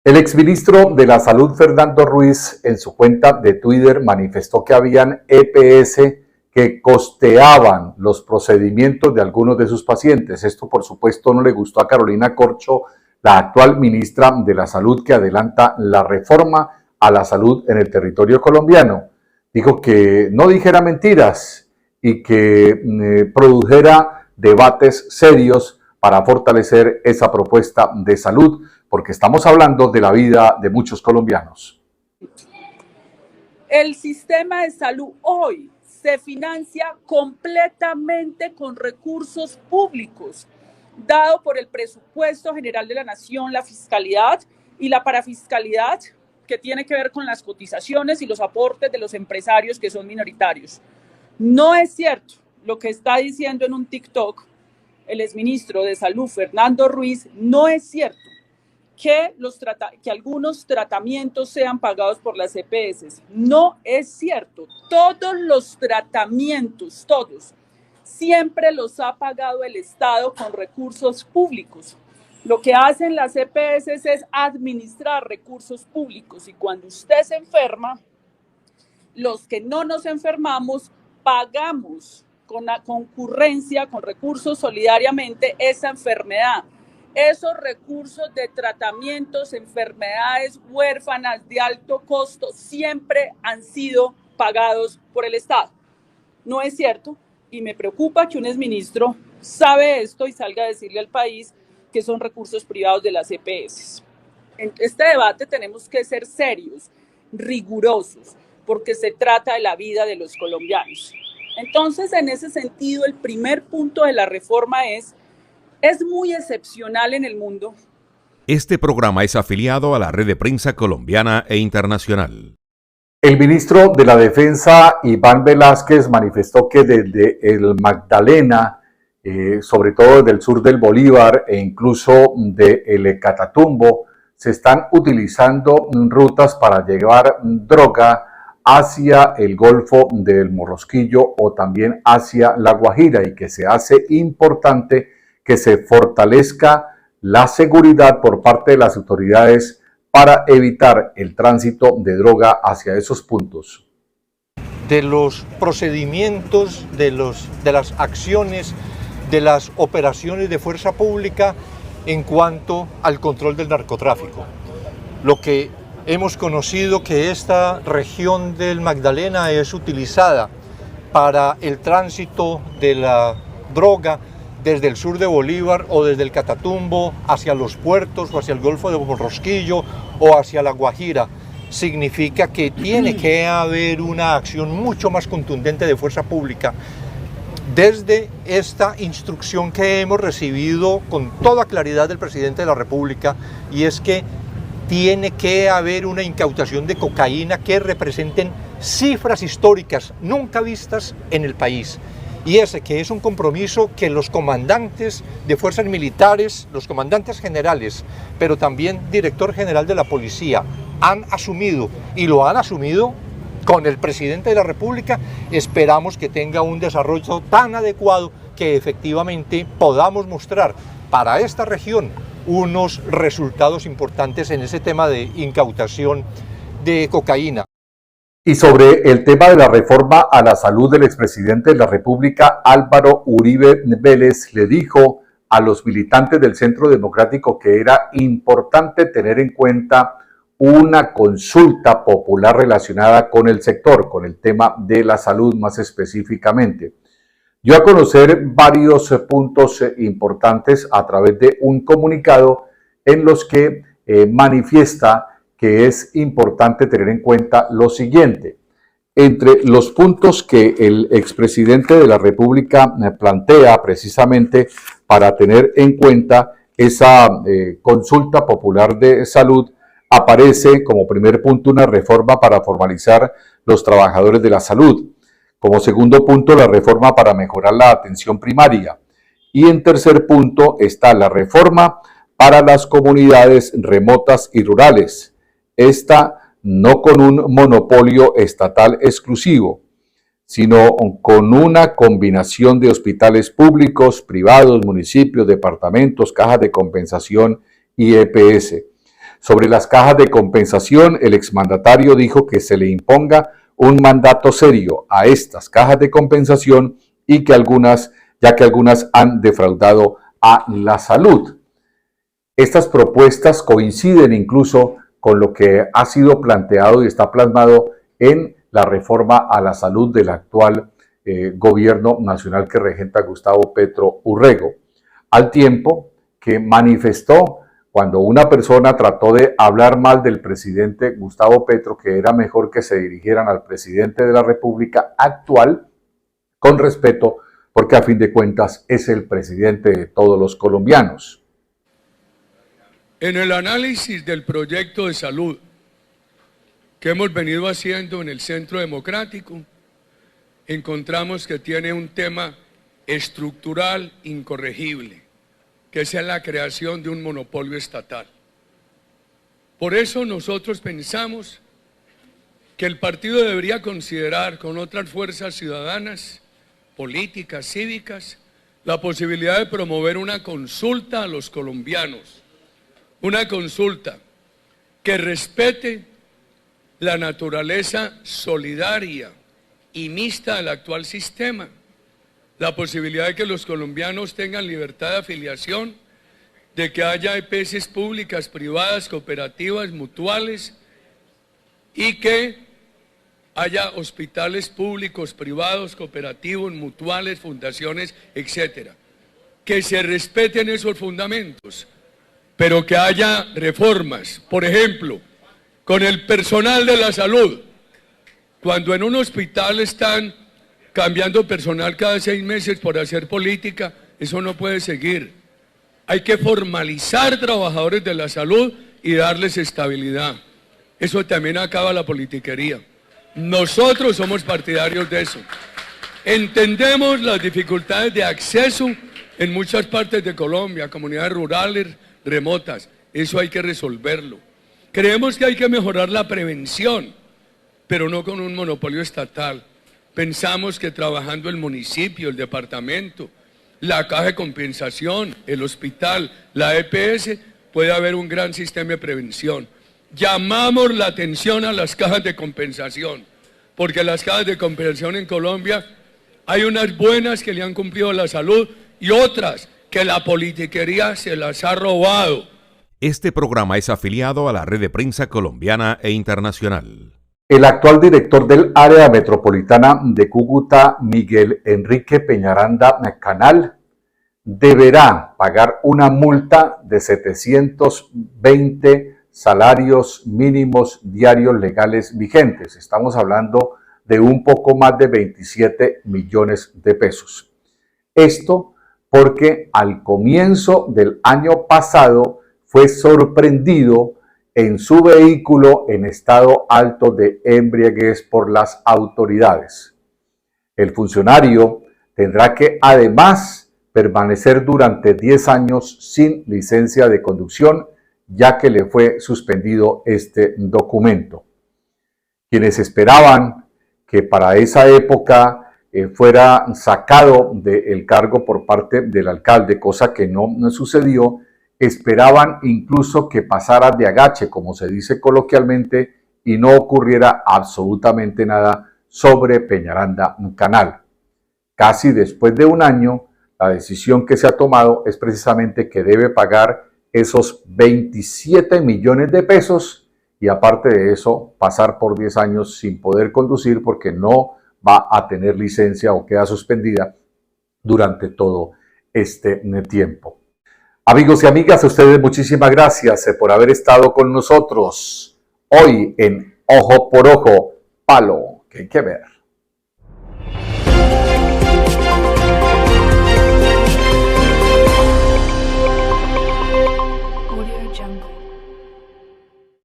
El exministro de la Salud, Fernando Ruiz, en su cuenta de Twitter manifestó que habían EPS que costeaban los procedimientos de algunos de sus pacientes. Esto, por supuesto, no le gustó a Carolina Corcho, la actual ministra de la Salud, que adelanta la reforma a la salud en el territorio colombiano. Dijo que no dijera mentiras y que produjera debates serios para fortalecer esa propuesta de salud, porque estamos hablando de la vida de muchos colombianos. El sistema de salud hoy se financia completamente con recursos públicos, dado por el presupuesto general de la nación, la fiscalidad y la parafiscalidad, que tiene que ver con las cotizaciones y los aportes de los empresarios que son minoritarios. No es cierto lo que está diciendo en un TikTok el exministro de Salud, Fernando Ruiz. No es cierto que algunos tratamientos sean pagados por las EPS. No es cierto. Todos los tratamientos, todos, siempre los ha pagado el Estado con recursos públicos. Lo que hacen las EPS es administrar recursos públicos, y cuando usted se enferma, los que no nos enfermamos pagamos con la concurrencia, con recursos solidariamente, esa enfermedad. Esos recursos de tratamientos, enfermedades huérfanas de alto costo, siempre han sido pagados por el Estado. No es cierto, y me preocupa que un exministro sabe esto y salga a decirle al país que son recursos privados de las EPS. En este debate tenemos que ser serios, rigurosos, porque se trata de la vida de los colombianos. Entonces, en ese sentido, el primer punto de la reforma es muy excepcional en el mundo. Este programa es afiliado a la Red de Prensa Colombiana e Internacional. El ministro de la Defensa, Iván Velásquez, manifestó que desde el Magdalena, sobre todo desde el sur del Bolívar e incluso de el Catatumbo, se están utilizando rutas para llevar droga hacia el Golfo del Morrosquillo o también hacia La Guajira, y que se hace importante que se fortalezca la seguridad por parte de las autoridades para evitar el tránsito de droga hacia esos puntos. De los procedimientos, de las acciones, de las operaciones de fuerza pública en cuanto al control del narcotráfico. Lo que hemos conocido que esta región del Magdalena es utilizada para el tránsito de la droga desde el sur de Bolívar o desde el Catatumbo hacia los puertos o hacia el Golfo de Morrosquillo o hacia La Guajira. Significa que tiene que haber una acción mucho más contundente de fuerza pública desde esta instrucción que hemos recibido con toda claridad del presidente de la República, y es que tiene que haber una incautación de cocaína que representen cifras históricas nunca vistas en el país. Y ese que es un compromiso que los comandantes de fuerzas militares, los comandantes generales, pero también director general de la policía han asumido, y lo han asumido con el presidente de la República. Esperamos que tenga un desarrollo tan adecuado que efectivamente podamos mostrar para esta región unos resultados importantes en ese tema de incautación de cocaína. Y sobre el tema de la reforma a la salud, del expresidente de la República, Álvaro Uribe Vélez, le dijo a los militantes del Centro Democrático que era importante tener en cuenta una consulta popular relacionada con el sector, con el tema de la salud más específicamente. Dio a conocer varios puntos importantes a través de un comunicado en los que manifiesta que es importante tener en cuenta lo siguiente. Entre los puntos que el expresidente de la República plantea precisamente para tener en cuenta esa consulta popular de salud, aparece como primer punto una reforma para formalizar los trabajadores de la salud. Como segundo punto, la reforma para mejorar la atención primaria. Y en tercer punto está la reforma para las comunidades remotas y rurales. Esta no con un monopolio estatal exclusivo, sino con una combinación de hospitales públicos, privados, municipios, departamentos, cajas de compensación y EPS. Sobre las cajas de compensación, el exmandatario dijo que se le imponga un mandato serio a estas cajas de compensación y que ya que algunas han defraudado a la salud. Estas propuestas coinciden incluso con lo que ha sido planteado y está plasmado en la reforma a la salud del actual gobierno nacional que regenta Gustavo Petro Urrego, al tiempo que manifestó cuando una persona trató de hablar mal del presidente Gustavo Petro que era mejor que se dirigieran al presidente de la República actual con respeto, porque a fin de cuentas es el presidente de todos los colombianos. En el análisis del proyecto de salud que hemos venido haciendo en el Centro Democrático, encontramos que tiene un tema estructural incorregible, que es la creación de un monopolio estatal. Por eso nosotros pensamos que el partido debería considerar con otras fuerzas ciudadanas, políticas, cívicas, la posibilidad de promover una consulta a los colombianos, una consulta que respete la naturaleza solidaria y mixta del actual sistema, la posibilidad de que los colombianos tengan libertad de afiliación, de que haya EPS públicas, privadas, cooperativas, mutuales, y que haya hospitales públicos, privados, cooperativos, mutuales, fundaciones, etcétera. Que se respeten esos fundamentos, pero que haya reformas. Por ejemplo, con el personal de la salud, cuando en un hospital están cambiando personal cada 6 meses por hacer política, eso no puede seguir. Hay que formalizar trabajadores de la salud y darles estabilidad. Eso también acaba la politiquería. Nosotros somos partidarios de eso. Entendemos las dificultades de acceso en muchas partes de Colombia, comunidades rurales, remotas. Eso hay que resolverlo. Creemos que hay que mejorar la prevención, pero no con un monopolio estatal. Pensamos que trabajando el municipio, el departamento, la caja de compensación, el hospital, la EPS, puede haber un gran sistema de prevención. Llamamos la atención a las cajas de compensación, porque las cajas de compensación en Colombia hay unas buenas que le han cumplido la salud y otras que la politiquería se las ha robado. Este programa es afiliado a la Red de Prensa Colombiana e Internacional. El actual director del área metropolitana de Cúcuta, Miguel Enrique Peñaranda Canal, deberá pagar una multa de 720 salarios mínimos diarios legales vigentes. Estamos hablando de un poco más de 27 millones de pesos. Esto porque al comienzo del año pasado fue sorprendido en su vehículo en estado alto de embriaguez por las autoridades. El funcionario tendrá que además permanecer durante 10 años sin licencia de conducción, ya que le fue suspendido este documento. Quienes esperaban que para esa época fuera sacado del cargo por parte del alcalde, cosa que no sucedió, esperaban incluso que pasara de agache, como se dice coloquialmente, y no ocurriera absolutamente nada sobre Peñaranda Canal. Casi después de un año, la decisión que se ha tomado es precisamente que debe pagar esos 27 millones de pesos y aparte de eso pasar por 10 años sin poder conducir porque no va a tener licencia o queda suspendida durante todo este tiempo. Amigos y amigas, a ustedes muchísimas gracias por haber estado con nosotros hoy en Ojo por Ojo, Palo que hay que ver.